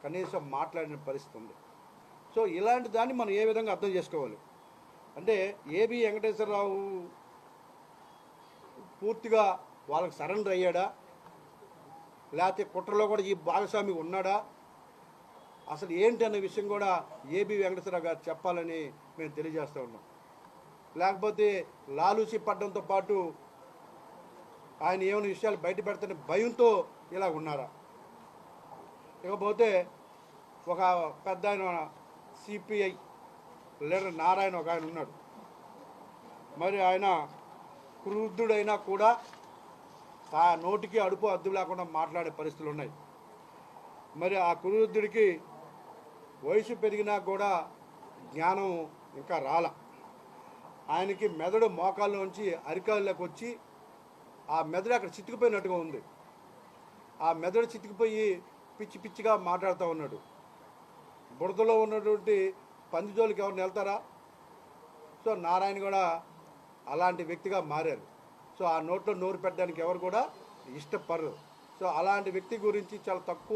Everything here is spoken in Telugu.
కనీసం మాట్లాడిన పరిస్థితి ఉంది. సో ఇలాంటి దాన్ని మనం ఏ విధంగా అర్థం చేసుకోవాలి అంటే ఏబి వెంకటేశ్వరరావు పూర్తిగా వాళ్ళకి సరెండర్ అయ్యాడా, లేకపోతే కుట్రలో కూడా ఈ భాగస్వామి ఉన్నాడా, అసలు ఏంటి అనే విషయం కూడా ఏబి వెంకటేశ్వరరావు గారు చెప్పాలని మేము తెలియజేస్తూ ఉన్నాం. లేకపోతే లాలూసి పడ్డంతో పాటు ఆయన ఏమైనా విషయాలు బయట పెడతానే భయంతో ఇలా ఉన్నారా. ఇకపోతే ఒక పెద్ద ఆయన సిపిఐ లీడర్ నారాయణ ఒక ఆయన ఉన్నాడు. మరి ఆయన క్రూద్ధుడైనా కూడా ఆ నోటికి అడుపు అద్దు లేకుండా మాట్లాడే పరిస్థితులు ఉన్నాయి. మరి ఆ క్రూద్ధుడికి వయసు పెరిగినా కూడా జ్ఞానం ఇంకా రాల. ఆయనకి మెదడు మోకాల్లోంచి అరికాళ్ళలోకి వచ్చి ఆ మెదడు అక్కడ చితికిపోయినట్టుగా ఉంది. ఆ మెదడు చితికిపోయి పిచ్చి పిచ్చిగా మాట్లాడుతూ ఉన్నాడు. బురదలో ఉన్నటువంటి పందిజోలికి ఎవరిని వెళ్తారా? సో నారాయణ కూడా అలాంటి వ్యక్తిగా మారారు. సో ఆ నోట్లో నోరు పెట్టడానికి ఎవరు కూడా ఇష్టపడరు. సో అలాంటి వ్యక్తి గురించి చాలా తక్కువ